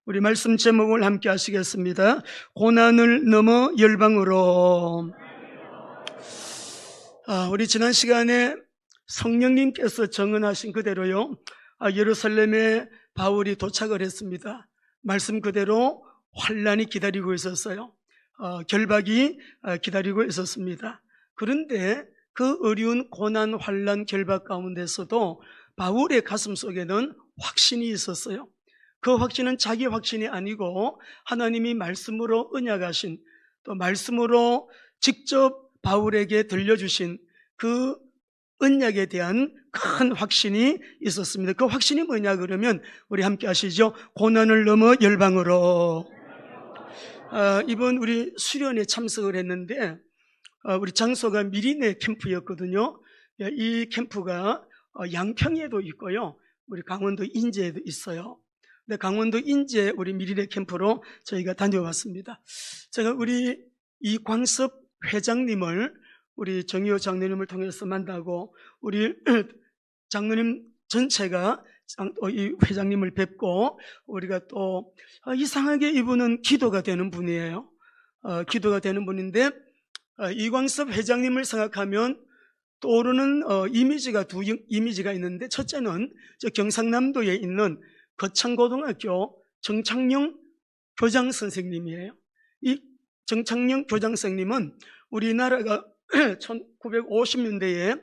우리 말씀 제목을 함께 하시겠습니다. 고난을 넘어 열방으로. 우리 지난 시간에 성령님께서 정언하신 그대로요, 예루살렘에 바울이 도착을 했습니다. 말씀 그대로 환난이 기다리고 있었어요. 결박이 기다리고 있었습니다. 그런데 그 어려운 고난, 환난, 결박 가운데서도 바울의 가슴 속에는 확신이 있었어요. 그 확신은 자기 확신이 아니고 하나님이 말씀으로 언약하신, 또 말씀으로 직접 바울에게 들려주신 그 언약에 대한 큰 확신이 있었습니다. 그 확신이 뭐냐 그러면 우리 함께 하시죠. 고난을 넘어 열방으로. 이번 우리 수련회 참석을 했는데 우리 장소가 미리네 캠프였거든요. 이 캠프가 양평에도 있고요, 우리 강원도 인제에도 있어요. 근데 강원도 인제 우리 미리네 캠프로 저희가 다녀왔습니다. 제가 우리 이광섭 회장님을, 우리 정의호 장로님을 통해서 만나고 우리 장로님 전체가 이 회장님을 뵙고, 우리가 또 이상하게 이분은 기도가 되는 분이에요. 기도가 되는 분인데 이광섭 회장님을 생각하면 떠오르는 이미지가 두 이미지가 있는데, 첫째는 저 경상남도에 있는 거창고등학교 정창영 교장 선생님이에요. 이 정창영 교장 선생님은 우리나라가 1950년대에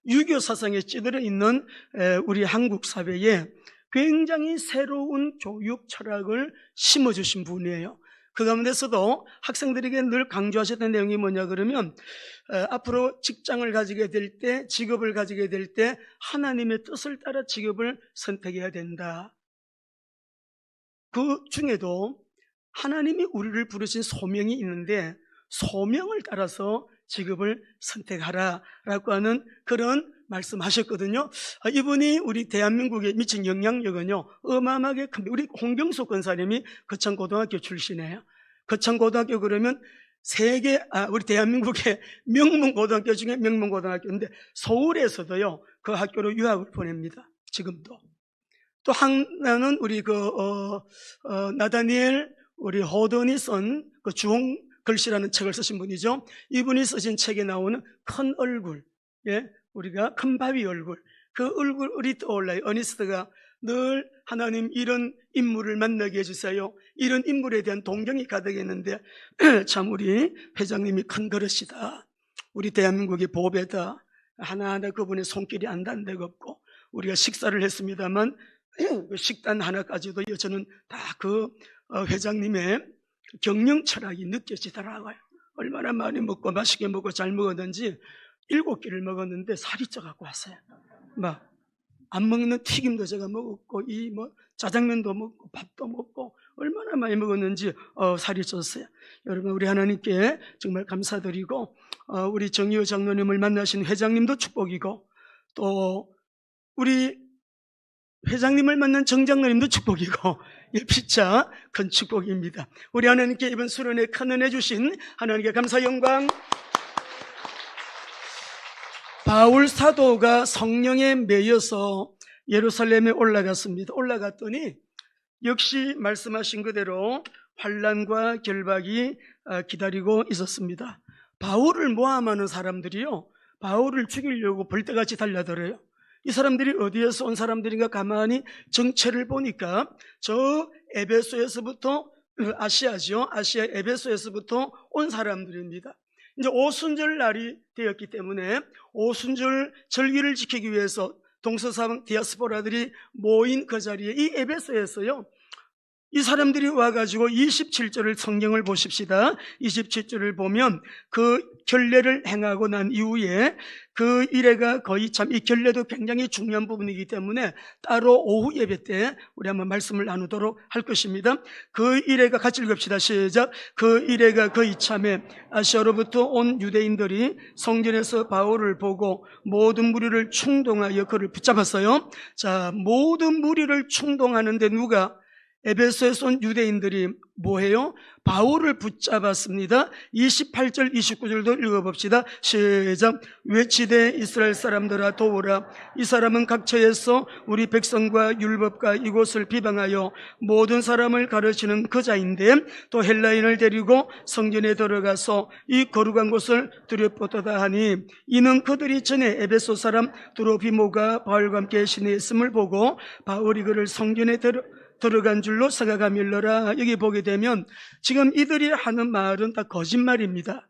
유교 사상에 찌들어 있는 우리 한국 사회에 굉장히 새로운 교육 철학을 심어주신 분이에요. 그 가운데서도 학생들에게 늘 강조하셨던 내용이 뭐냐 그러면 앞으로 직장을 가지게 될 때, 직업을 가지게 될 때 하나님의 뜻을 따라 직업을 선택해야 된다. 그 중에도 하나님이 우리를 부르신 소명이 있는데 소명을 따라서 직업을 선택하라라고 하는 그런 말씀하셨거든요. 이분이 우리 대한민국에 미친 영향력은요 어마어마하게 큽니다. 우리 홍경숙 권사님이 거창고등학교 출신이에요. 거창고등학교 그러면 우리 대한민국의 명문고등학교 중에 명문고등학교인데 서울에서도요 그 학교로 유학을 보냅니다. 지금도. 또 하나는 우리 나다니엘 우리 호던이 쓴 그 주홍 글씨라는 책을 쓰신 분이죠. 이분이 쓰신 책에 나오는 큰 얼굴, 우리가 큰 바위 얼굴, 그 얼굴이 떠올라요. 어니스트가 늘 하나님 이런 인물을 만나게 해주세요, 이런 인물에 대한 동경이 가득했는데 참 우리 회장님이 큰 그릇이다, 우리 대한민국의 보배다, 하나하나 그분의 손길이 안 닿는 데가 없고, 우리가 식사를 했습니다만 식단 하나까지도 저는 다 그 회장님의 경영 철학이 느껴지더라고요. 얼마나 많이 먹고 맛있게 먹고 잘 먹었는지 7끼를 먹었는데 살이 쪄갖고 왔어요. 막 안 먹는 튀김도 제가 먹었고 짜장면도 먹고 밥도 먹고 얼마나 많이 먹었는지 살이 쪘어요. 여러분, 우리 하나님께 정말 감사드리고 우리 정의호 장로님을 만나신 회장님도 축복이고, 또 우리 회장님을 만난 정장로님도 축복이고, 피차 큰 축복입니다. 우리 하나님께 이번 수련회 큰 은혜 주신 하나님께 감사 영광. 바울 사도가 성령에 매여서 예루살렘에 올라갔습니다. 올라갔더니 역시 말씀하신 그대로 환난과 결박이 기다리고 있었습니다. 바울을 모함하는 사람들이요, 바울을 죽이려고 벌떼같이 달려들어요. 이 사람들이 어디에서 온 사람들인가 가만히 정체를 보니까 저 에베소에서부터, 아시아죠, 아시아 에베소에서부터 온 사람들입니다. 이제 오순절 날이 되었기 때문에 오순절 절기를 지키기 위해서 동서사방 디아스포라들이 모인 그 자리에 이 에베소에서요, 이 사람들이 와가지고 27절을 성경을 보십시다. 27절을 보면 그 결례를 행하고 난 이후에 그 일회가 거의 참, 이 결례도 굉장히 중요한 부분이기 때문에 따로 오후 예배 때 우리 한번 말씀을 나누도록 할 것입니다. 그 일회가 같이 읽읍시다. 시작. 그 일회가 거의 참에 아시아로부터 온 유대인들이 성전에서 바울을 보고 모든 무리를 충동하여 그를 붙잡았어요. 자, 모든 무리를 충동하는데 누가? 에베소에서 온 유대인들이 뭐해요? 바울을 붙잡았습니다. 28절 29절도 읽어봅시다. 시작. 외치되 이스라엘 사람들아 도우라. 이 사람은 각처에서 우리 백성과 율법과 이곳을 비방하여 모든 사람을 가르치는 그자인데 또 헬라인을 데리고 성전에 들어가서 이 거룩한 곳을 두렵보도다 하니 이는 그들이 전에 에베소 사람 드로피모가 바울과 함께 시내에 있음을 보고 바울이 그를 성전에 들어간 줄로 생각하밀러라. 여기 보게 되면 지금 이들이 하는 말은 다 거짓말입니다.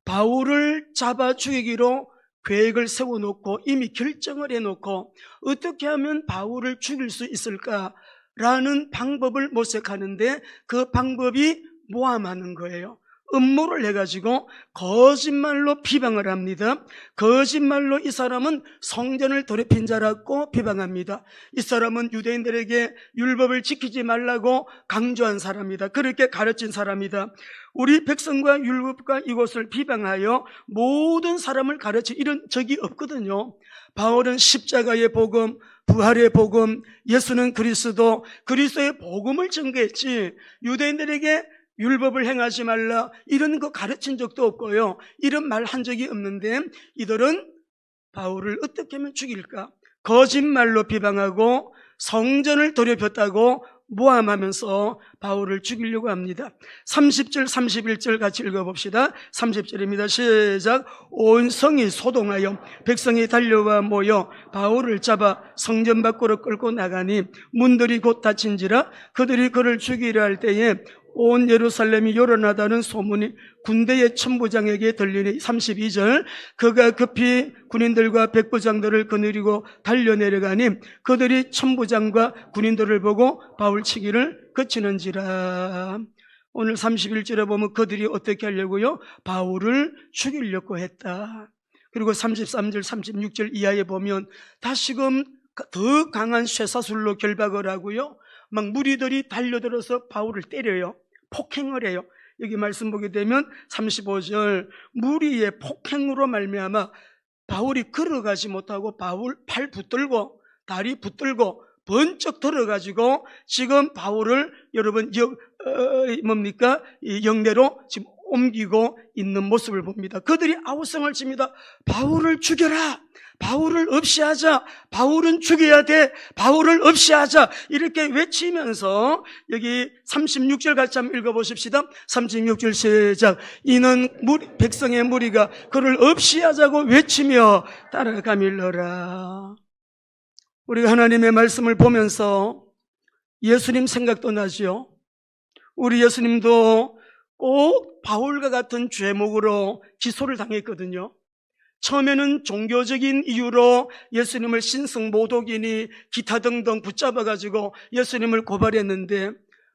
바울을 잡아 죽이기로 계획을 세워놓고 이미 결정을 해놓고 어떻게 하면 바울을 죽일 수 있을까라는 방법을 모색하는데 그 방법이 모함하는 거예요. 음모를 해가지고 거짓말로 비방을 합니다. 거짓말로 이 사람은 성전을 더럽힌 자라고 비방합니다. 이 사람은 유대인들에게 율법을 지키지 말라고 강조한 사람이다. 그렇게 가르친 사람이다. 우리 백성과 율법과 이곳을 비방하여 모든 사람을 가르친 이런 적이 없거든요. 바울은 십자가의 복음, 부활의 복음, 예수는 그리스도, 그리스도의 복음을 전개했지 유대인들에게 율법을 행하지 말라 이런 거 가르친 적도 없고요. 이런 말 한 적이 없는데 이들은 바울을 어떻게 하면 죽일까? 거짓말로 비방하고 성전을 더럽혔다고 모함하면서 바울을 죽이려고 합니다. 30절 31절 같이 읽어봅시다. 30절입니다. 시작. 온 성이 소동하여 백성이 달려와 모여 바울을 잡아 성전 밖으로 끌고 나가니 문들이 곧 닫힌지라 그들이 그를 죽이려 할 때에 온 예루살렘이 요란하다는 소문이 군대의 천부장에게 들리니 32절 그가 급히 군인들과 백부장들을 거느리고 달려내려가니 그들이 천부장과 군인들을 보고 바울 치기를 그치는지라. 오늘 31절에 보면 그들이 어떻게 하려고요? 바울을 죽이려고 했다. 그리고 33절 36절 이하에 보면 다시금 더 강한 쇠사슬로 결박을 하고요 막 무리들이 달려들어서 바울을 때려요. 폭행을 해요. 여기 말씀 보게 되면 35절 무리의 폭행으로 말미암아 바울이 걸어가지 못하고 바울 팔 붙들고 다리 붙들고 번쩍 들어가지고 지금 바울을 여러분 영내로 지금 옮기고 있는 모습을 봅니다. 그들이 아우성을 칩니다. 바울을 죽여라. 바울을 없이 하자. 바울은 죽여야 돼. 바울을 없이 하자. 이렇게 외치면서 여기 36절 같이 한번 읽어보십시다. 36절 시작. 이는 백성의 무리가 그를 없이 하자고 외치며 따라가밀러라. 우리가 하나님의 말씀을 보면서 예수님 생각도 나죠. 우리 예수님도 꼭 바울과 같은 죄목으로 기소를 당했거든요. 처음에는 종교적인 이유로 예수님을 신성모독이니 기타 등등 붙잡아가지고 예수님을 고발했는데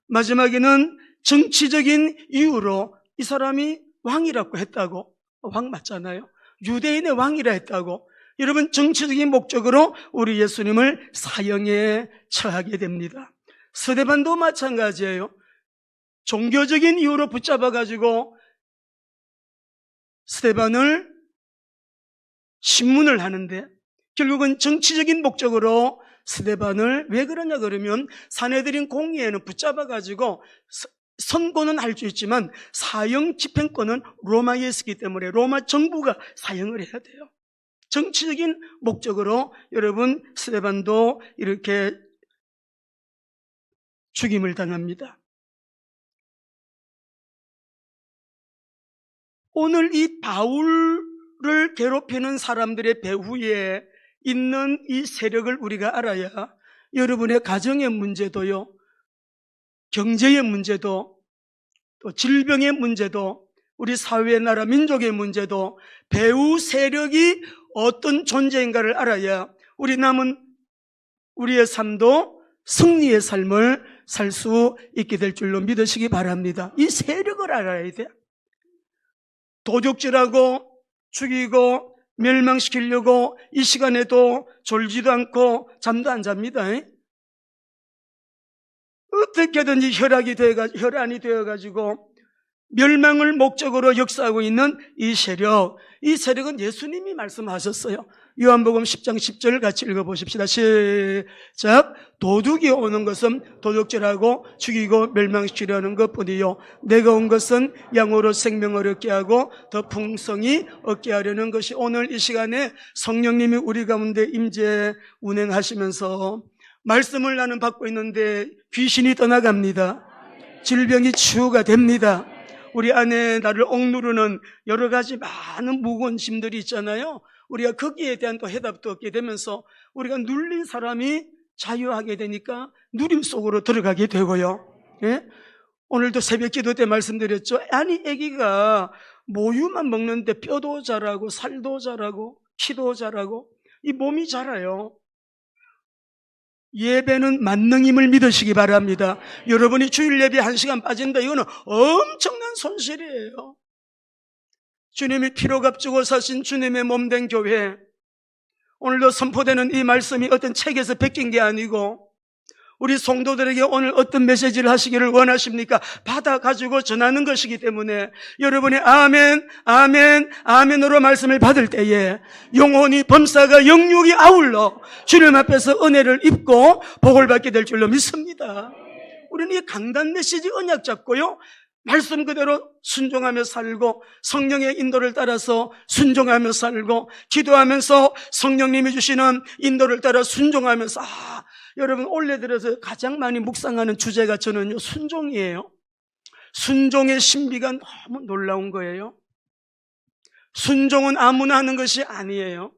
마지막에는 정치적인 이유로 이 사람이 왕이라고 했다고. 왕 맞잖아요. 유대인의 왕이라 했다고. 여러분 정치적인 목적으로 우리 예수님을 사형에 처하게 됩니다. 스데반도 마찬가지예요. 종교적인 이유로 붙잡아가지고 스데반을 신문을 하는데 결국은 정치적인 목적으로 스데반을 왜 그러냐 그러면 사내들인 공의회는 붙잡아가지고 선고는 할 수 있지만 사형 집행권은 로마에 있기 때문에 로마 정부가 사형을 해야 돼요. 정치적인 목적으로 여러분 스데반도 이렇게 죽임을 당합니다. 오늘 이 바울을 괴롭히는 사람들의 배후에 있는 이 세력을 우리가 알아야 여러분의 가정의 문제도요, 경제의 문제도, 또 질병의 문제도, 우리 사회의 나라 민족의 문제도 배후 세력이 어떤 존재인가를 알아야 우리의 삶도 승리의 삶을 살 수 있게 될 줄로 믿으시기 바랍니다. 이 세력을 알아야 돼요. 도적질하고 죽이고 멸망시키려고 이 시간에도 졸지도 않고 잠도 안 잡니다. 어떻게든지 혈안이 되어가지고 멸망을 목적으로 역사하고 있는 이 세력은 예수님이 말씀하셨어요. 요한복음 10장 10절 같이 읽어보십시다. 시작. 도둑이 오는 것은 도둑질하고 죽이고 멸망시키려 하는 것뿐이요 내가 온 것은 양으로 생명을 얻게 하고 더 풍성히 얻게 하려는 것이. 오늘 이 시간에 성령님이 우리 가운데 임재 운행하시면서 말씀을 나는 받고 있는데 귀신이 떠나갑니다. 질병이 치유가 됩니다. 우리 안에 나를 억누르는 여러 가지 많은 무거운 짐들이 있잖아요. 우리가 거기에 대한 또 해답도 얻게 되면서 우리가 눌린 사람이 자유하게 되니까 누림 속으로 들어가게 되고요. 예? 오늘도 새벽 기도 때 말씀드렸죠. 아니 아기가 모유만 먹는데 뼈도 자라고 살도 자라고 키도 자라고 이 몸이 자라요. 예배는 만능임을 믿으시기 바랍니다. 여러분이 주일 예배 1시간 빠진다, 이거는 엄청난 손실이에요. 주님이 피로 값주고 사신 주님의 몸된 교회, 오늘도 선포되는 이 말씀이 어떤 책에서 베낀 게 아니고 우리 성도들에게 오늘 어떤 메시지를 하시기를 원하십니까? 받아가지고 전하는 것이기 때문에 여러분의 아멘, 아멘, 아멘으로 말씀을 받을 때에 영혼이 범사가 영육이 아울러 주님 앞에서 은혜를 입고 복을 받게 될 줄로 믿습니다. 우리는 이 강단 메시지 언약 잡고요, 말씀 그대로 순종하며 살고 성령의 인도를 따라서 순종하며 살고 기도하면서 성령님이 주시는 인도를 따라 순종하면서 여러분 올해 들어서 가장 많이 묵상하는 주제가 저는요 순종이에요. 순종의 신비가 너무 놀라운 거예요. 순종은 아무나 하는 것이 아니에요.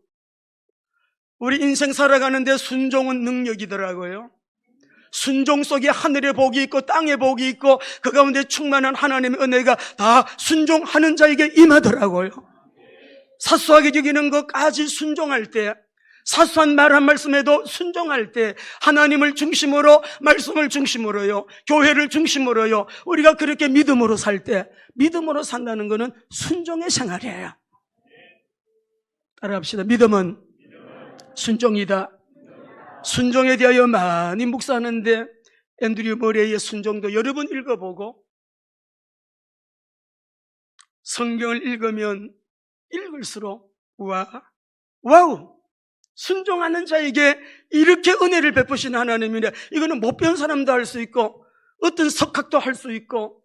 우리 인생 살아가는데 순종은 능력이더라고요. 순종 속에 하늘의 복이 있고 땅의 복이 있고 그 가운데 충만한 하나님의 은혜가 다 순종하는 자에게 임하더라고요. 사소하게 여기는 것까지 순종할 때, 사소한 말 한 말씀에도 순종할 때 하나님을 중심으로, 말씀을 중심으로요, 교회를 중심으로요, 우리가 그렇게 믿음으로 살 때, 믿음으로 산다는 것은 순종의 생활이에요. 따라합시다. 믿음은 순종이다. 순종에 대하여 많이 묵상하는데 앤드류 머레이의 순종도 여러 번 읽어보고, 성경을 읽으면 읽을수록 와우, 순종하는 자에게 이렇게 은혜를 베푸신 하나님이네. 이거는 못 배운 사람도 할 수 있고, 어떤 석학도 할 수 있고,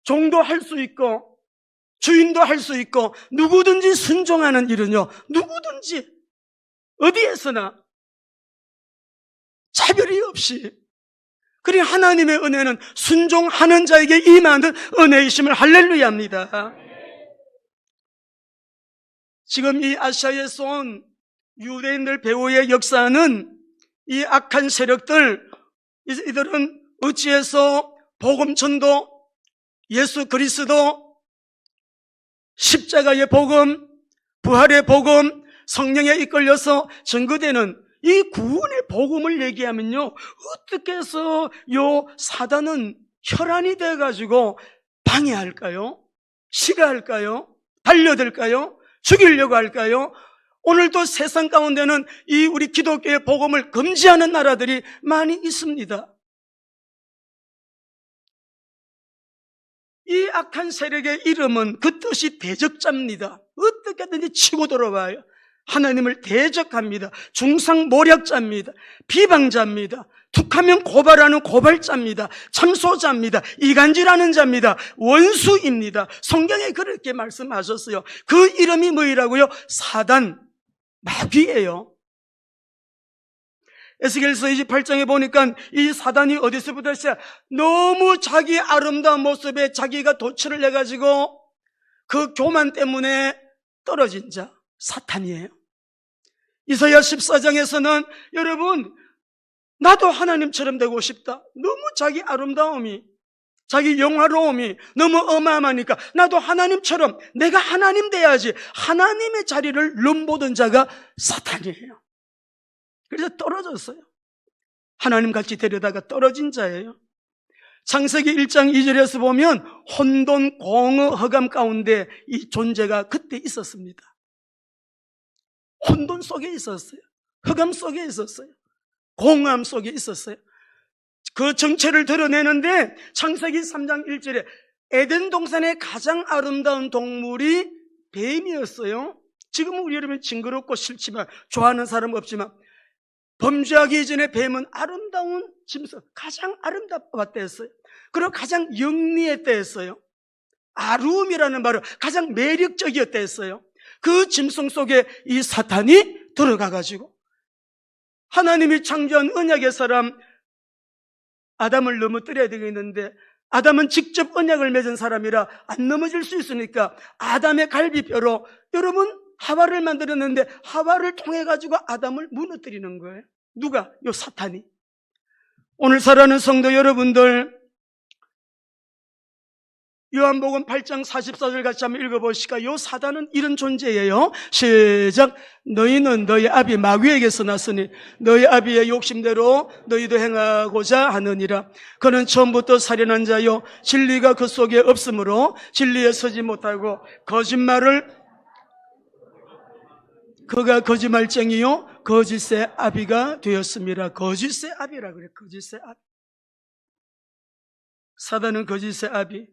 종도 할 수 있고, 주인도 할 수 있고, 누구든지 순종하는 일은요, 누구든지 어디에서나 차별이 없이, 그리 하나님의 은혜는 순종하는 자에게 임하는 은혜이심을 할렐루야합니다. 지금 이 아시아에서 온 유대인들 배후의 역사는 이 악한 세력들, 이들은 어찌해서 복음 전도, 예수 그리스도, 십자가의 복음, 부활의 복음, 성령에 이끌려서 증거되는 이 구원의 복음을 얘기하면요, 어떻게 해서 요 사단은 혈안이 돼가지고 방해할까요? 싫어할까요? 달려들까요? 죽이려고 할까요? 오늘도 세상 가운데는 이 우리 기독교의 복음을 금지하는 나라들이 많이 있습니다. 이 악한 세력의 이름은 그 뜻이 대적자입니다. 어떻게든지 치고 들어와요. 하나님을 대적합니다. 중상모략자입니다. 비방자입니다. 툭하면 고발하는 고발자입니다. 참소자입니다. 이간질하는 자입니다. 원수입니다. 성경에 그렇게 말씀하셨어요. 그 이름이 뭐이라고요? 사단, 마귀예요. 에스겔서 28장에 보니까 이 사단이 어디서부터 시작? 너무 자기 아름다운 모습에 자기가 도취를 해가지고 그 교만 때문에 떨어진 자, 사탄이에요. 이사야 14장에서는 여러분, 나도 하나님처럼 되고 싶다. 너무 자기 아름다움이, 자기 영화로움이 너무 어마어마하니까 나도 하나님처럼 내가 하나님 돼야지, 하나님의 자리를 넘보던 자가 사탄이에요. 그래서 떨어졌어요. 하나님같이 되려다가 떨어진 자예요. 창세기 1장 2절에서 보면 혼돈, 공허, 흑암 가운데 이 존재가 그때 있었습니다. 혼돈 속에 있었어요. 흑암 속에 있었어요. 공허함 속에 있었어요. 그 정체를 드러내는데 창세기 3장 1절에 에덴 동산의 가장 아름다운 동물이 뱀이었어요. 지금은 우리 여러분 징그럽고 싫지만, 좋아하는 사람 없지만, 범죄하기 이전에 뱀은 아름다운 짐승, 가장 아름답았다 했어요. 그리고 가장 영리했다 했어요. 아름이라는 말은 가장 매력적이었다 했어요. 그 짐승 속에 이 사탄이 들어가가지고 하나님이 창조한 언약의 사람 아담을 넘어뜨려야 되겠는데, 아담은 직접 언약을 맺은 사람이라 안 넘어질 수 있으니까 아담의 갈비뼈로 여러분 하와를 만들었는데, 하와를 통해 가지고 아담을 무너뜨리는 거예요. 누가? 요 사탄이. 오늘 사랑하는 성도 여러분들, 요한복음 8장 44절 같이 한번 읽어보실까? 요 사단은 이런 존재예요. 시작. 너희는 너희 아비 마귀에게서 났으니 너희 아비의 욕심대로 너희도 행하고자 하느니라. 그는 처음부터 살인한 자요, 진리가 그 속에 없으므로 진리에 서지 못하고 그가 거짓말쟁이요 거짓의 아비가 되었습니다. 거짓의 아비라 그래. 거짓의 아비. 사단은 거짓의 아비.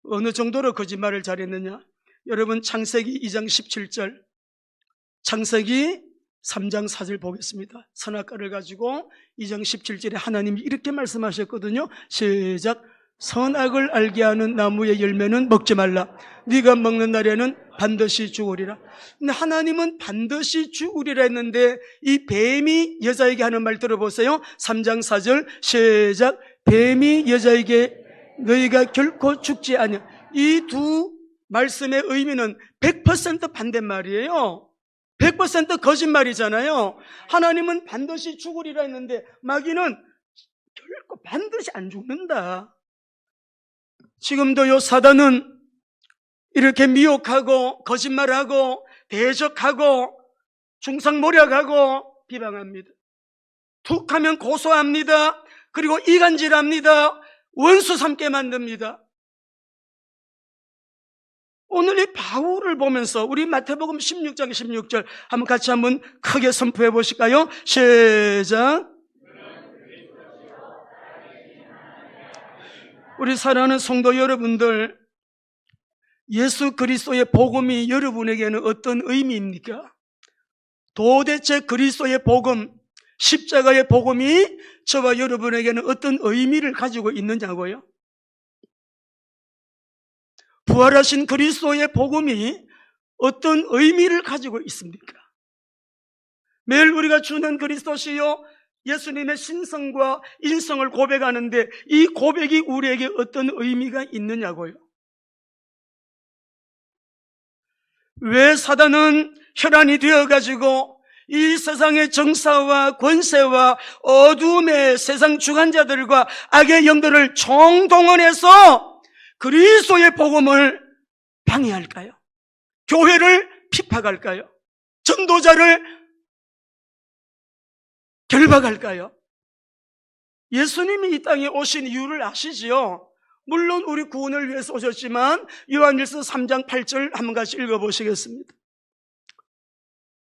어느 정도로 거짓말을 잘했느냐? 여러분 창세기 2장 17절, 창세기 3장 4절 보겠습니다. 선악과를 가지고 2장 17절에 하나님이 이렇게 말씀하셨거든요. 시작. 선악을 알게 하는 나무의 열매는 먹지 말라. 네가 먹는 날에는 반드시 죽으리라. 근데 하나님은 반드시 죽으리라 했는데, 이 뱀이 여자에게 하는 말 들어보세요. 3장 4절 시작. 뱀이 여자에게 너희가 결코 죽지 않냐. 이 두 말씀의 의미는 100% 반대말이에요. 100% 거짓말이잖아요. 하나님은 반드시 죽으리라 했는데 마귀는 결코 반드시 안 죽는다. 지금도 요 사단은 이렇게 미혹하고 거짓말하고 대적하고 중상모략하고 비방합니다. 툭하면 고소합니다. 그리고 이간질합니다. 원수 삼게 만듭니다. 오늘 이 바울을 보면서 우리 마태복음 16장 16절 한번 같이 한번 크게 선포해 보실까요? 시작. 우리 사랑하는 성도 여러분들, 예수 그리스도의 복음이 여러분에게는 어떤 의미입니까? 도대체 그리스도의 복음, 십자가의 복음이 저와 여러분에게는 어떤 의미를 가지고 있느냐고요? 부활하신 그리스도의 복음이 어떤 의미를 가지고 있습니까? 매일 우리가 주는 그리스도시요 예수님의 신성과 인성을 고백하는데, 이 고백이 우리에게 어떤 의미가 있느냐고요? 왜 사단은 혈안이 되어가지고 이 세상의 정사와 권세와 어둠의 세상 주관자들과 악의 영들을 총동원해서 그리스도의 복음을 방해할까요? 교회를 핍박할까요? 전도자를 결박할까요? 예수님이 이 땅에 오신 이유를 아시지요? 물론 우리 구원을 위해서 오셨지만 요한일서 3장 8절 한번 같이 읽어보시겠습니다.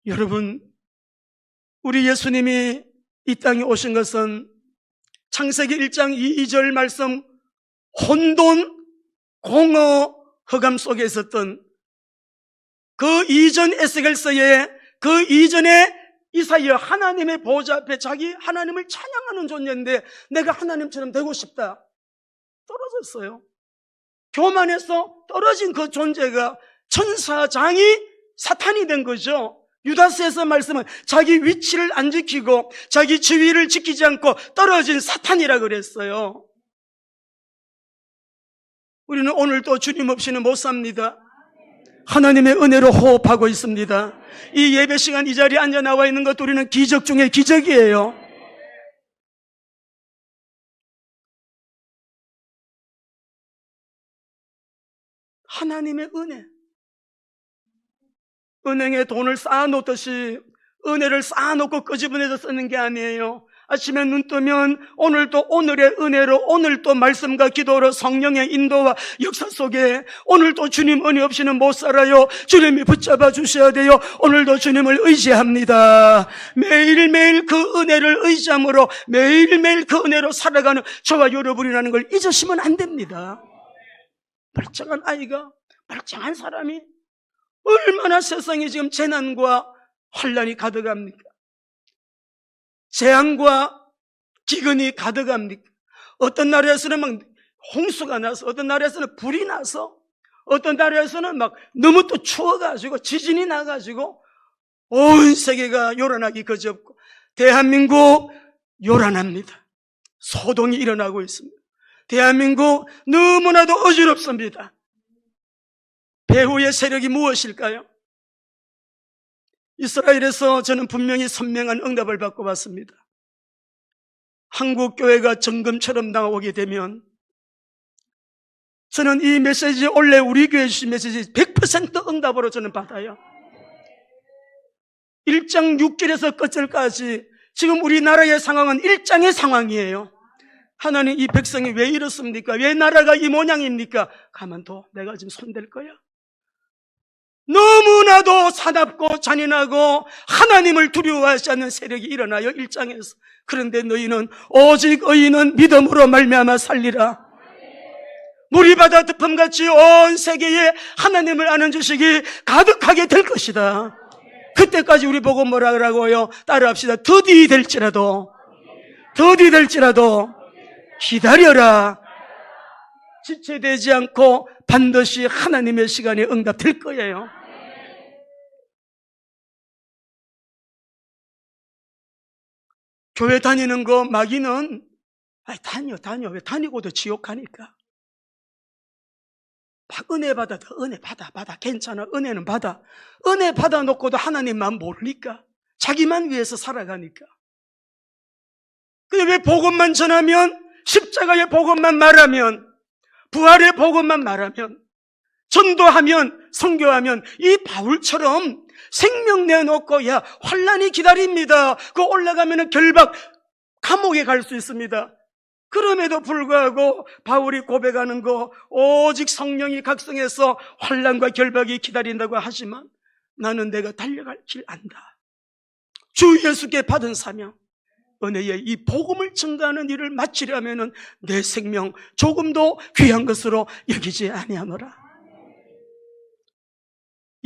여러분, 우리 예수님이 이 땅에 오신 것은 창세기 1장 2절 말씀, 혼돈, 공허, 흑암 속에 있었던 그 이전 에스겔서에, 그 이전에 이사야 하나님의 보좌 앞에 자기 하나님을 찬양하는 존재인데, 내가 하나님처럼 되고 싶다, 떨어졌어요. 교만해서 떨어진 그 존재가 천사장이 사탄이 된 거죠. 유다서에서 말씀은 자기 위치를 안 지키고 자기 지위를 지키지 않고 떨어진 사탄이라 그랬어요. 우리는 오늘도 주님 없이는 못 삽니다. 하나님의 은혜로 호흡하고 있습니다. 이 예배 시간 이 자리에 앉아 나와 있는 것도 우리는 기적 중에 기적이에요. 하나님의 은혜. 은행에 돈을 쌓아놓듯이 은혜를 쌓아놓고 끄집어내서 쓰는 게 아니에요. 아침에 눈 뜨면 오늘도 오늘의 은혜로, 오늘도 말씀과 기도로 성령의 인도와 역사 속에 오늘도 주님 은혜 없이는 못 살아요. 주님이 붙잡아 주셔야 돼요. 오늘도 주님을 의지합니다. 매일매일 그 은혜를 의지함으로 매일매일 그 은혜로 살아가는 저와 여러분이라는 걸 잊으시면 안 됩니다. 멀쩡한 아이가, 멀쩡한 사람이 얼마나 세상에 지금 재난과 환란이 가득합니까? 재앙과 기근이 가득합니까? 어떤 나라에서는 막 홍수가 나서, 어떤 나라에서는 불이 나서, 어떤 나라에서는 막 너무 또 추워가지고 지진이 나가지고 온 세계가 요란하기 그지없고, 대한민국 요란합니다. 소동이 일어나고 있습니다. 대한민국 너무나도 어지럽습니다. 배후의 세력이 무엇일까요? 이스라엘에서 저는 분명히 선명한 응답을 받고 왔습니다. 한국 교회가 정금처럼 나오게 되면 저는 이 메시지, 원래 우리 교회 주신 메시지 100% 응답으로 저는 받아요. 1장 6절에서 끝절까지 지금 우리나라의 상황은 1장의 상황이에요. 하나님, 이 백성이 왜 이렇습니까? 왜 나라가 이 모양입니까? 가만둬, 내가 지금 손댈 거야. 너무나도 사납고 잔인하고 하나님을 두려워하지 않는 세력이 일어나요, 1장에서. 그런데 너희는 오직 의인은 믿음으로 말미암아 살리라. 무리바다 득품같이 온 세계에 하나님을 아는 지식이 가득하게 될 것이다. 그때까지 우리 보고 뭐라 그러고요? 따라합시다. 더디 될지라도 기다려라. 지체되지 않고 반드시 하나님의 시간에 응답될 거예요. 교회 다니는 거 마귀는 다녀. 왜 다니고도 지옥 가니까. 은혜 받아, 은혜 받아. 괜찮아. 은혜는 받아. 은혜 받아놓고도 하나님만 모르니까. 자기만 위해서 살아가니까. 근데 왜 복음만 전하면, 십자가의 복음만 말하면, 부활의 복음만 말하면, 전도하면, 선교하면 이 바울처럼 생명 내놓고, 야, 환난이 기다립니다. 그 올라가면은 결박, 감옥에 갈 수 있습니다. 그럼에도 불구하고 바울이 고백하는 거, 오직 성령이 각성해서 환난과 결박이 기다린다고 하지만 나는 내가 달려갈 길 안다. 주 예수께 받은 사명, 은혜의 이 복음을 증거하는 일을 마치려면은 내 생명 조금도 귀한 것으로 여기지 아니하노라.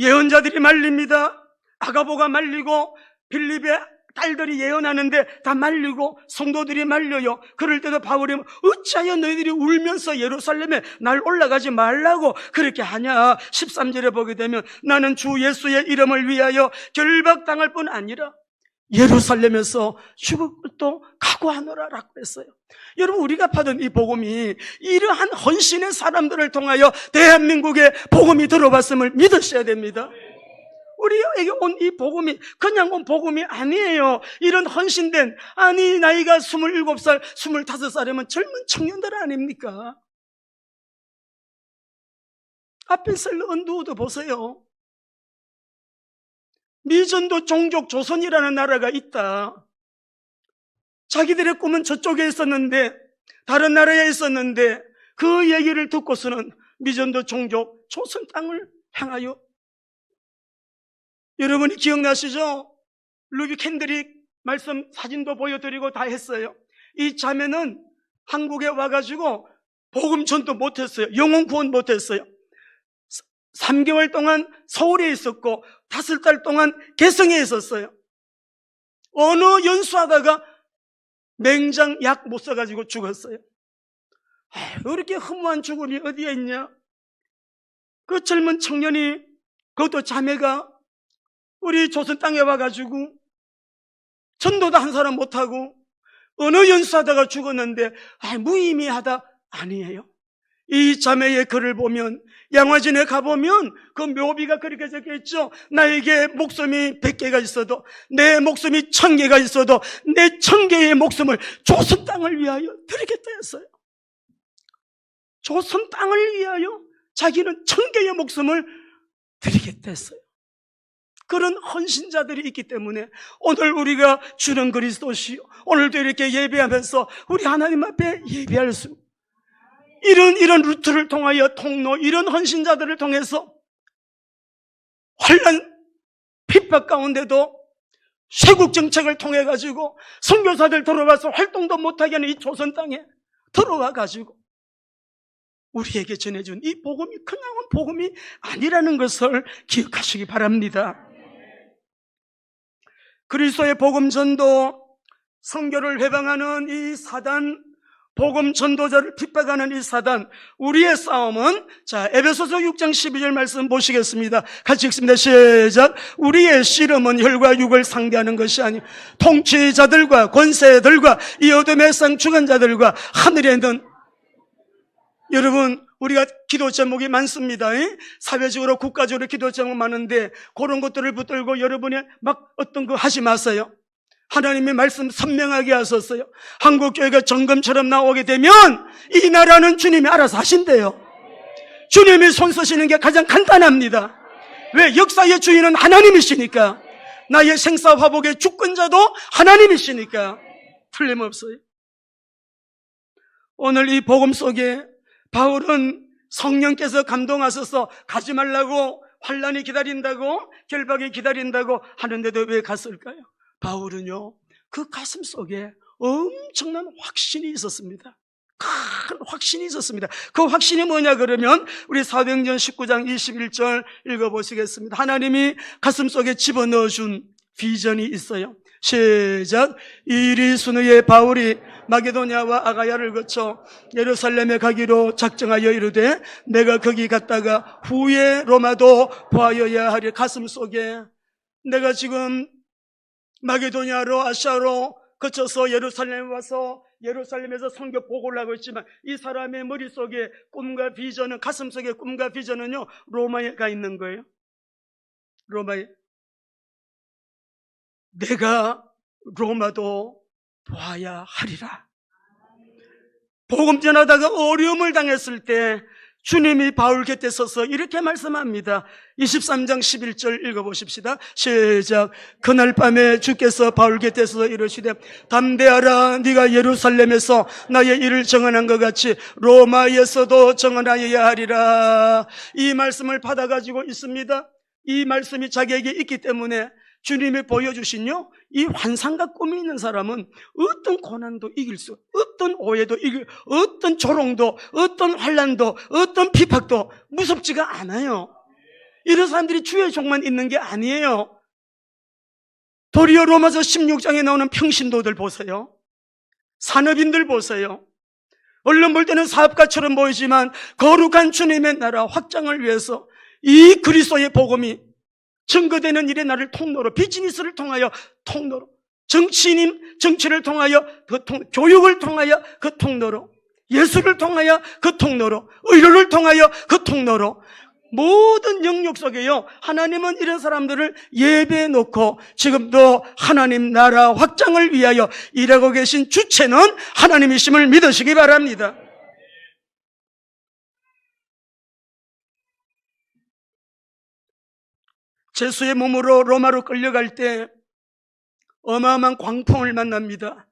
예언자들이 말립니다. 아가보가 말리고 빌립의 딸들이 예언하는데 다 말리고 성도들이 말려요. 그럴 때도 바울이 어찌하여 너희들이 울면서 예루살렘에 날 올라가지 말라고 그렇게 하냐. 13절에 보게 되면 나는 주 예수의 이름을 위하여 결박당할 뿐 아니라 예루살렘에서 죽을 것도 각오하노라 라고 했어요. 여러분, 우리가 받은 이 복음이 이러한 헌신의 사람들을 통하여 대한민국에 복음이 들어왔음을 믿으셔야 됩니다. 우리에게 온 이 복음이 그냥 온 복음이 아니에요. 이런 헌신된, 아니 나이가 27살, 25살이면 젊은 청년들 아닙니까? 앞에 셀 언두도 보세요. 미전도 종족 조선이라는 나라가 있다. 자기들의 꿈은 저쪽에 있었는데, 다른 나라에 있었는데 그 얘기를 듣고서는 미전도 종족 조선 땅을 향하여, 여러분이 기억나시죠? 루비 캔드릭 말씀 사진도 보여드리고 다 했어요. 이 자매는 한국에 와가지고 복음 전도 못했어요. 영혼 구원 못했어요. 3개월 동안 서울에 있었고 5달 동안 개성에 있었어요. 어느 연수하다가 맹장 약 못 써가지고 죽었어요. 그렇게 허무한 죽음이 어디에 있냐? 그 젊은 청년이, 그것도 자매가 우리 조선 땅에 와가지고 전도도 한 사람 못하고 어느 연수하다가 죽었는데 무의미하다 아니에요. 이 자매의 글을 보면, 양화진에 가보면 그 묘비가 그렇게 적혀있죠. 나에게 목숨이 100개가 있어도, 내 목숨이 1000개가 있어도 내 1000개의 목숨을 조선 땅을 위하여 드리겠다 했어요. 조선 땅을 위하여 자기는 1000개의 목숨을 드리겠다 했어요. 그런 헌신자들이 있기 때문에 오늘 우리가 주는 그리스도시요, 오늘도 이렇게 예배하면서 우리 하나님 앞에 예배할 수, 이런 루트를 통하여 통로, 이런 헌신자들을 통해서 환난 핍박 가운데도 쇄국 정책을 통해 가지고 선교사들 들어와서 활동도 못하게 하는 이 조선 땅에 들어와 가지고 우리에게 전해준 이 복음이 그냥 복음이 아니라는 것을 기억하시기 바랍니다. 그리스도의 복음 전도, 선교를 회방하는 이 사단, 복음 전도자를 핍박하는 이 사단, 우리의 싸움은, 자, 에베소서 6장 12절 말씀 보시겠습니다. 같이 읽습니다. 시작. 우리의 씨름은 혈과 육을 상대하는 것이 아니요 통치자들과 권세들과 이 어둠의 상 죽은 자들과 하늘에 있는, 여러분, 우리가 기도 제목이 많습니다. 사회적으로 국가적으로 기도 제목 많은데 그런 것들을 붙들고 여러분이 막 어떤 거 하지 마세요. 하나님의 말씀 선명하게 하셨어요. 한국교회가 정금처럼 나오게 되면 이 나라는 주님이 알아서 하신대요. 주님이 손 쓰시는 게 가장 간단합니다. 왜? 역사의 주인은 하나님이시니까. 나의 생사화복의 주권자도 하나님이시니까 틀림없어요. 오늘 이 복음 속에 바울은 성령께서 감동하셔서 가지 말라고, 환난이 기다린다고, 결박이 기다린다고 하는데도 왜 갔을까요? 바울은요, 그 가슴 속에 엄청난 확신이 있었습니다. 큰 확신이 있었습니다. 그 확신이 뭐냐 그러면 우리 사도행전 19장 21절 읽어보시겠습니다. 하나님이 가슴 속에 집어넣어준 비전이 있어요. 시작. 이리 순의의 바울이 마게도냐와 아가야를 거쳐 예루살렘에 가기로 작정하여 이르되 내가 거기 갔다가 후에 로마도 보아여야 하리. 가슴 속에 내가 지금 마게도냐로 아시아로 거쳐서 예루살렘에 와서 예루살렘에서 선교 보고를 하고 있지만 이 사람의 머릿속에 꿈과 비전은, 가슴 속에 꿈과 비전은요 로마에 가 있는 거예요. 로마에. 내가 로마도 보아야 하리라. 복음 전하다가 어려움을 당했을 때 주님이 바울 곁에 서서 이렇게 말씀합니다. 23장 11절 읽어보십시다. 시작. 그날 밤에 주께서 바울 곁에 서서 이르시되 담대하라. 네가 예루살렘에서 나의 일을 정언한 것 같이 로마에서도 정언하여야 하리라. 이 말씀을 받아가지고 있습니다. 이 말씀이 자기에게 있기 때문에 주님이 보여주신요 이 환상과 꿈이 있는 사람은 어떤 고난도 이길 수, 어떤 오해도 이길, 어떤 조롱도, 어떤 환난도, 어떤 핍박도 무섭지가 않아요. 이런 사람들이 주의 종만 있는 게 아니에요. 도리어 로마서 16장에 나오는 평신도들 보세요. 산업인들 보세요. 얼른 볼 때는 사업가처럼 보이지만 거룩한 주님의 나라 확장을 위해서 이 그리스도의 복음이 증거되는 일에 나를 통로로, 비즈니스를 통하여 통로로, 정치를 통하여 그 교육을 통하여 그 통로로, 예술을 통하여 그 통로로, 의료를 통하여 그 통로로, 모든 영역 속에요 하나님은 이런 사람들을 예배해 놓고 지금도 하나님 나라 확장을 위하여 일하고 계신 주체는 하나님이심을 믿으시기 바랍니다. 제수의 몸으로 로마로 끌려갈 때 어마어마한 광풍을 만납니다.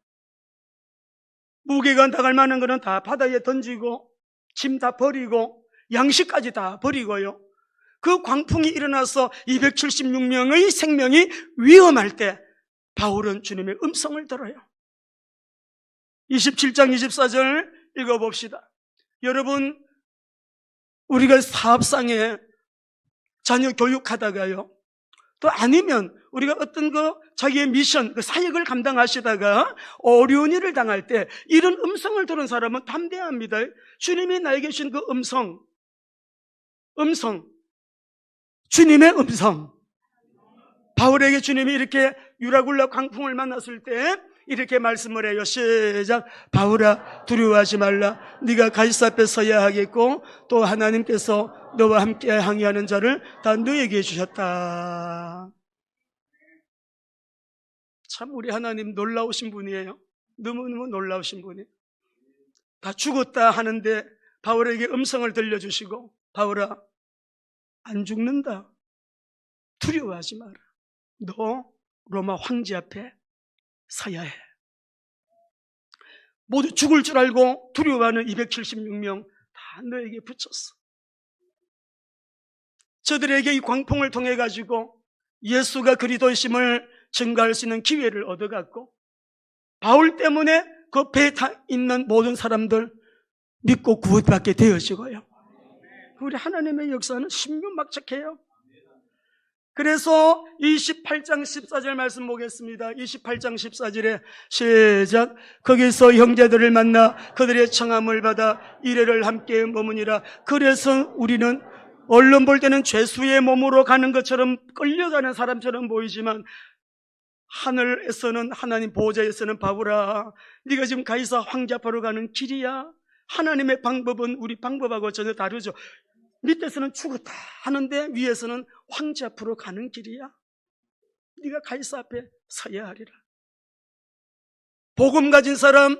무게가 나갈 만한 것은 다 바다에 던지고 짐 다 버리고 양식까지 다 버리고요. 그 광풍이 일어나서 276명의 생명이 위험할 때 바울은 주님의 음성을 들어요. 27장 24절 읽어봅시다. 여러분, 우리가 사업상에 자녀 교육하다가요, 또 아니면 우리가 어떤 자기의 미션, 그 사역을 감당하시다가 어려운 일을 당할 때 이런 음성을 들은 사람은 담대합니다. 주님이 나에게 주신 그 음성, 주님의 음성. 바울에게 주님이 이렇게 유라굴라 광풍을 만났을 때 이렇게 말씀을 해요. 시작. 바울아, 두려워하지 말라. 네가 가이사 앞에 서야 하겠고 또 하나님께서 너와 함께 항의하는 자를 다 너에게 주셨다. 참 우리 하나님 놀라우신 분이에요. 너무너무 놀라우신 분이에요. 다 죽었다 하는데 바울에게 음성을 들려주시고, 바울아, 안 죽는다. 두려워하지 마라. 너 로마 황제 앞에 서야 해. 모두 죽을 줄 알고 두려워하는 276명 다 너에게 붙였어. 저들에게 이 광풍을 통해 가지고 예수가 그리스도이심을 증거할 수 있는 기회를 얻어갔고, 바울 때문에 그 배에 타 있는 모든 사람들 믿고 구원받게 되어지고요. 우리 하나님의 역사는 신묘막측해요. 그래서 28장 14절 말씀 보겠습니다. 28장 14절에 시작. 거기서 형제들을 만나 그들의 청함을 받아 이레를 함께 머무니라. 그래서 우리는 언론 볼 때는 죄수의 몸으로 가는 것처럼 끌려가는 사람처럼 보이지만 하늘에서는 하나님 보호자에서는 바보라, 네가 지금 가이사 황제 앞으로 가는 길이야. 하나님의 방법은 우리 방법하고 전혀 다르죠. 밑에서는 죽었다 하는데 위에서는 황제 앞으로 가는 길이야. 네가 가이사 앞에 서야 하리라. 복음 가진 사람,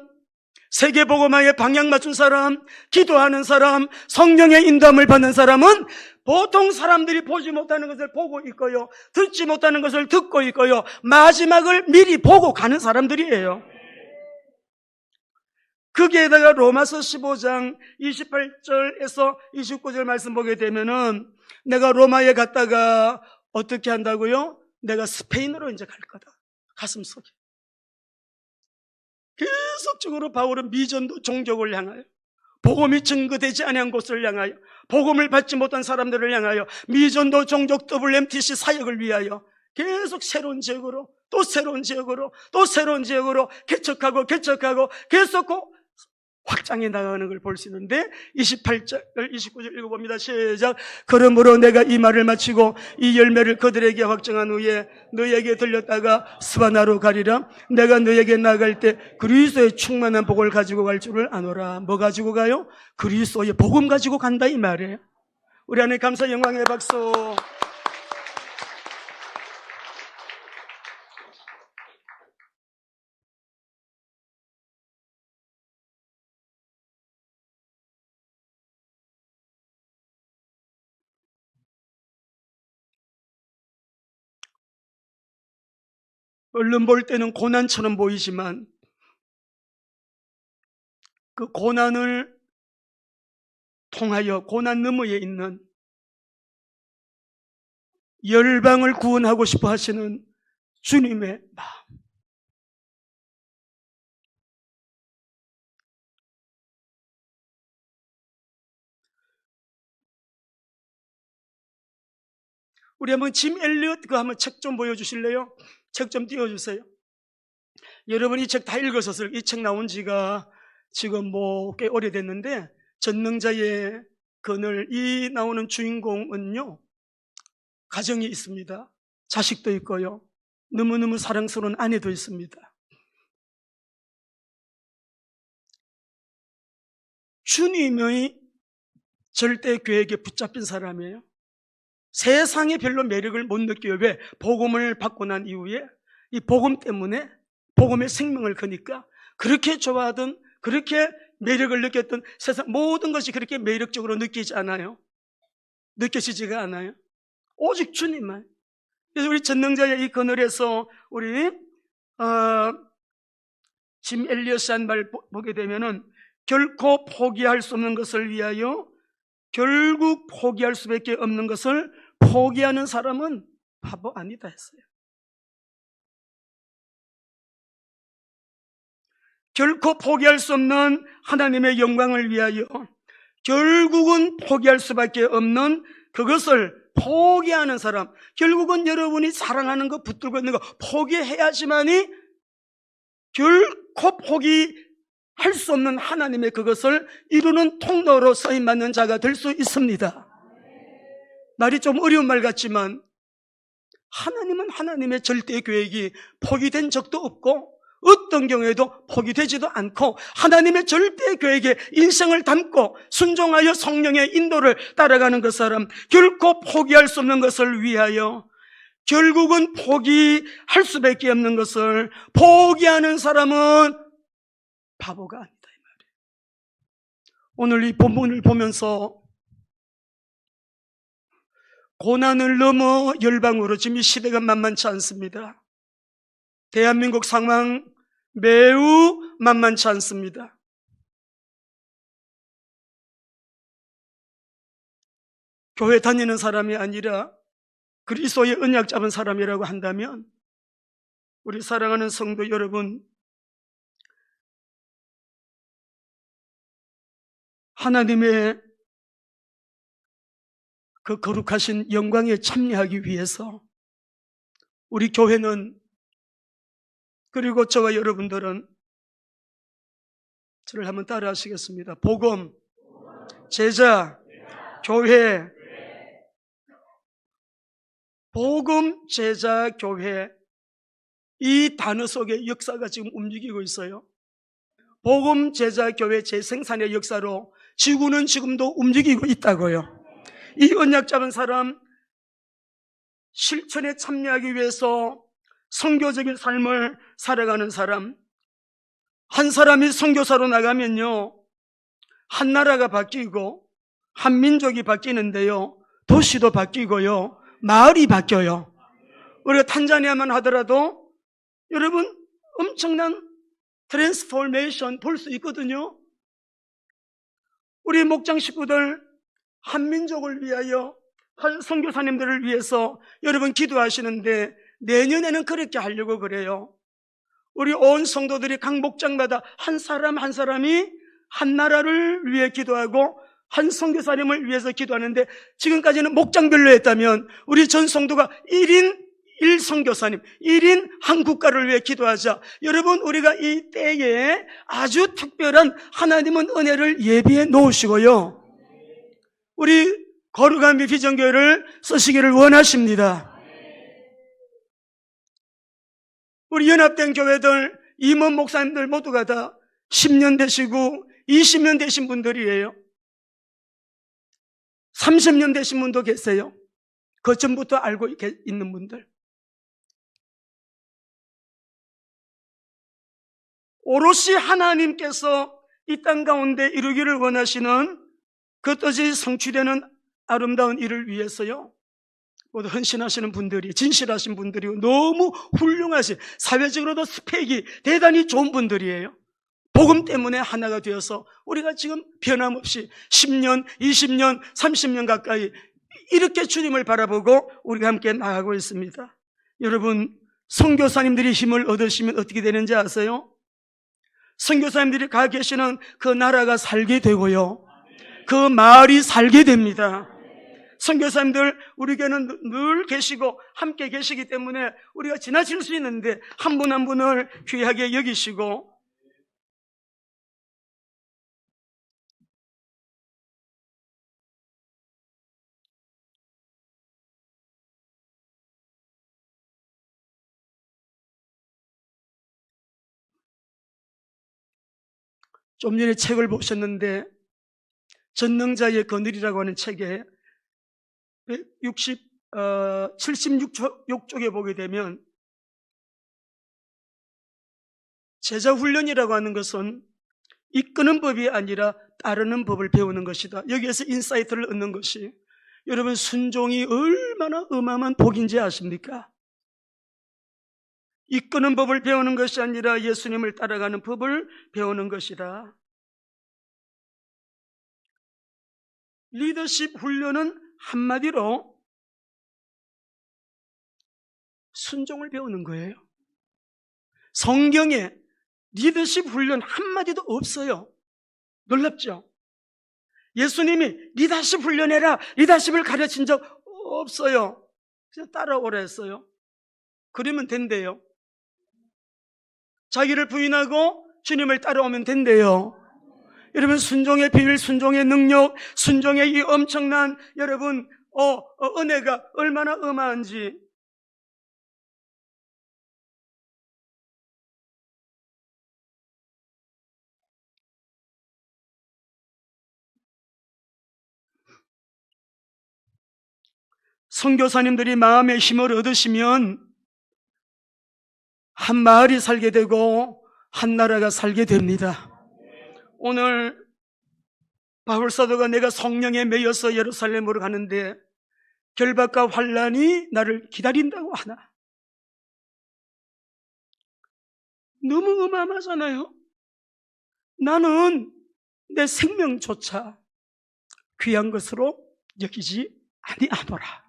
세계 복음화에 방향 맞춘 사람, 기도하는 사람, 성령의 인도함을 받는 사람은 보통 사람들이 보지 못하는 것을 보고 있고요, 듣지 못하는 것을 듣고 있고요, 마지막을 미리 보고 가는 사람들이에요. 거기에다가 로마서 15장 28절에서 29절 말씀 보게 되면은 내가 로마에 갔다가 어떻게 한다고요? 내가 스페인으로 이제 갈 거다. 가슴 속에. 계속적으로 바울은 미전도 종족을 향하여, 복음이 증거되지 아니한 곳을 향하여, 복음을 받지 못한 사람들을 향하여, 미전도 종족 WMTC 사역을 위하여 계속 새로운 지역으로 또 새로운 지역으로 또 새로운 지역으로 개척하고 계속 확장해 나가는 걸 볼 수 있는데 28절, 29절 읽어봅니다. 시작. 그러므로 내가 이 말을 마치고 이 열매를 그들에게 확정한 후에 너희에게 들렸다가 스바나로 가리라. 내가 너희에게 나갈 때 그리스도의 충만한 복을 가지고 갈 줄을 아노라. 뭐 가지고 가요? 그리스도의 복음 가지고 간다 이 말이에요. 우리 안에 감사 영광의 박수. 얼른 볼 때는 고난처럼 보이지만 그 고난을 통하여 고난 너머에 있는 열방을 구원하고 싶어 하시는 주님의 마음. 우리 한번 짐 엘리엇 그 한번 책 좀 보여주실래요? 책 좀 띄워주세요. 여러분 이 책 다 읽으셨을, 이 책 나온 지가 지금 뭐 꽤 오래됐는데, 전능자의 그늘, 이 나오는 주인공은요 가정이 있습니다. 자식도 있고요, 너무너무 사랑스러운 아내도 있습니다. 주님의 절대 계획에 붙잡힌 사람이에요. 세상에 별로 매력을 못 느껴요. 왜? 복음을 받고 난 이후에 이 복음 때문에, 복음의 생명을 거니까 그렇게 좋아하던, 그렇게 매력을 느꼈던 세상 모든 것이 그렇게 매력적으로 느끼지 않아요. 느껴지지가 않아요. 오직 주님만. 그래서 우리 전능자의 이 그늘에서 우리 짐 엘리엇이 한 말 보게 되면은 결코 포기할 수 없는 것을 위하여 결국 포기할 수밖에 없는 것을 포기하는 사람은 바보 아니다 했어요. 결코 포기할 수 없는 하나님의 영광을 위하여 결국은 포기할 수밖에 없는 그것을 포기하는 사람, 결국은 여러분이 사랑하는 거, 붙들고 있는 거 포기해야지만이 결코 포기할 수 없는 하나님의 그것을 이루는 통로로 쓰임받는 자가 될 수 있습니다. 말이 좀 어려운 말 같지만 하나님은 하나님의 절대 계획이 포기된 적도 없고 어떤 경우에도 포기되지도 않고 하나님의 절대 계획에 인생을 담고 순종하여 성령의 인도를 따라가는 그 사람, 결코 포기할 수 없는 것을 위하여 결국은 포기할 수밖에 없는 것을 포기하는 사람은 바보가 아니다 이 말이에요. 오늘 이 본문을 보면서 고난을 넘어 열방으로, 지금 이 시대가 만만치 않습니다. 대한민국 상황 매우 만만치 않습니다. 교회 다니는 사람이 아니라 그리스도의 언약 잡은 사람이라고 한다면, 우리 사랑하는 성도 여러분, 하나님의 그 거룩하신 영광에 참여하기 위해서 우리 교회는, 그리고 저와 여러분들은 저를 한번 따라 하시겠습니다. 복음, 제자, 교회. 복음, 제자, 교회. 이 단어 속에 역사가 지금 움직이고 있어요. 복음, 제자, 교회 재생산의 역사로 지구는 지금도 움직이고 있다고요. 이 언약 잡은 사람, 실천에 참여하기 위해서 선교적인 삶을 살아가는 사람, 한 사람이 선교사로 나가면요, 한 나라가 바뀌고 한 민족이 바뀌는데요, 도시도 바뀌고요, 마을이 바뀌어요. 우리가 탄자니아만 하더라도 여러분 엄청난 트랜스포메이션 볼 수 있거든요. 우리 목장 식구들 한민족을 위하여, 한 선교사님들을 위해서 여러분 기도하시는데 내년에는 그렇게 하려고 그래요. 우리 온 성도들이 각 목장마다 한 사람 한 사람이 한 나라를 위해 기도하고 한 선교사님을 위해서 기도하는데, 지금까지는 목장별로 했다면 우리 전 성도가 1인 1선교사님, 1인 한 국가를 위해 기도하자. 여러분, 우리가 이 때에 아주 특별한 하나님은 은혜를 예비해 놓으시고요, 우리 거룩한 비전교회를 쓰시기를 원하십니다. 우리 연합된 교회들 임원 목사님들 모두가 다 10년 되시고 20년 되신 분들이에요. 30년 되신 분도 계세요. 그 전부터 알고 있는 분들. 오롯이 하나님께서 이 땅 가운데 이루기를 원하시는 그 뜻이 성취되는 아름다운 일을 위해서요, 모두 헌신하시는 분들이, 진실하신 분들이, 너무 훌륭하신, 사회적으로도 스펙이 대단히 좋은 분들이에요. 복음 때문에 하나가 되어서 우리가 지금 변함없이 10년, 20년, 30년 가까이 이렇게 주님을 바라보고 우리가 함께 나가고 있습니다. 여러분, 선교사님들이 힘을 얻으시면 어떻게 되는지 아세요? 선교사님들이 가 계시는 그 나라가 살게 되고요, 그 마을이 살게 됩니다. 선교사님들 우리 교회는 늘 계시고 함께 계시기 때문에 우리가 지나칠 수 있는데 한 분 한 분을 귀하게 여기시고, 좀 전에 책을 보셨는데 전능자의 그늘이라고 하는 책에 76쪽에 보게 되면 제자훈련이라고 하는 것은 이끄는 법이 아니라 따르는 법을 배우는 것이다. 여기에서 인사이트를 얻는 것이, 여러분 순종이 얼마나 어마어마한 복인지 아십니까? 이끄는 법을 배우는 것이 아니라 예수님을 따라가는 법을 배우는 것이다. 리더십 훈련은 한마디로 순종을 배우는 거예요. 성경에 리더십 훈련 한마디도 없어요. 놀랍죠? 예수님이 리더십 훈련해라, 리더십을 가르친 적 없어요. 그냥 따라오라 했어요. 그러면 된대요. 자기를 부인하고 주님을 따라오면 된대요. 여러분, 순종의 비밀, 순종의 능력, 순종의 이 엄청난 여러분 은혜가 얼마나 어마한지. 선교사님들이 마음의 힘을 얻으시면 한 마을이 살게 되고 한 나라가 살게 됩니다. 오늘 바울사도가 내가 성령에 매여서 예루살렘으로 가는데 결박과 환란이 나를 기다린다고 하나. 너무 어마어마하잖아요. 나는 내 생명조차 귀한 것으로 여기지 아니하노라.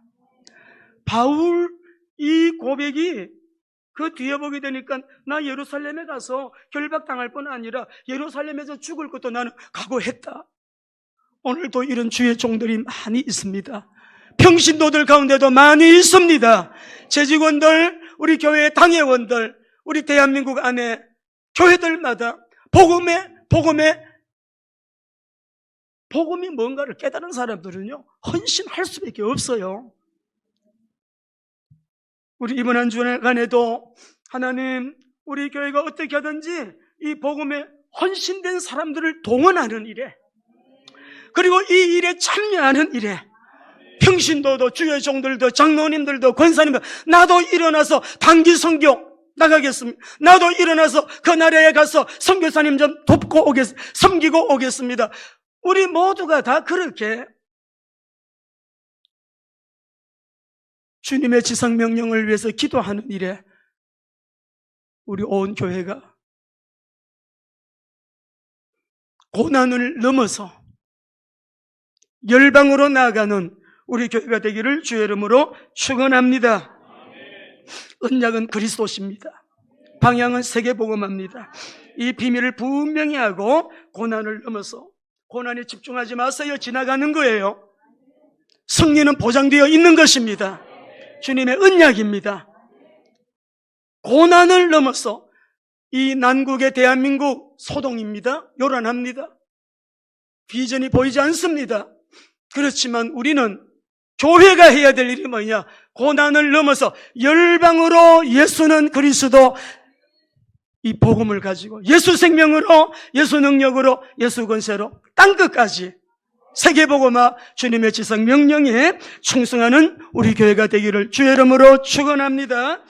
바울 이 고백이 그 뒤에 보게 되니까 나 예루살렘에 가서 결박당할 뿐 아니라 예루살렘에서 죽을 것도 나는 각오했다. 오늘도 이런 주의 종들이 많이 있습니다. 평신도들 가운데도 많이 있습니다. 재직원들, 우리 교회 당회원들, 우리 대한민국 안에 교회들마다 복음이 뭔가를 깨달은 사람들은요, 헌신할 수밖에 없어요. 우리 이번 한 주간에도 하나님, 우리 교회가 어떻게 하든지 이 복음에 헌신된 사람들을 동원하는 일에, 그리고 이 일에 참여하는 일에 평신도도 주의 종들도 장로님들도 권사님들, 나도 일어나서 단기 선교 나가겠습니다. 나도 일어나서 그 나라에 가서 선교사님 좀 섬기고 오겠습니다. 우리 모두가 다 그렇게 주님의 지상명령을 위해서 기도하는 일에 우리 온 교회가 고난을 넘어서 열방으로 나아가는 우리 교회가 되기를 주의 이름으로 축원합니다. 언약은 그리스도십니다. 방향은 세계복음합니다. 이 비밀을 분명히 하고 고난을 넘어서, 고난에 집중하지 마세요. 지나가는 거예요. 승리는 보장되어 있는 것입니다. 주님의 언약입니다. 고난을 넘어서 이 난국의 대한민국 소동입니다. 요란합니다. 비전이 보이지 않습니다. 그렇지만 우리는 교회가 해야 될 일이 뭐냐? 고난을 넘어서 열방으로 예수는 그리스도, 이 복음을 가지고 예수 생명으로, 예수 능력으로, 예수 권세로 땅끝까지 세계복음화 주님의 지상 명령에 충성하는 우리 교회가 되기를 주의 이름으로 축원합니다.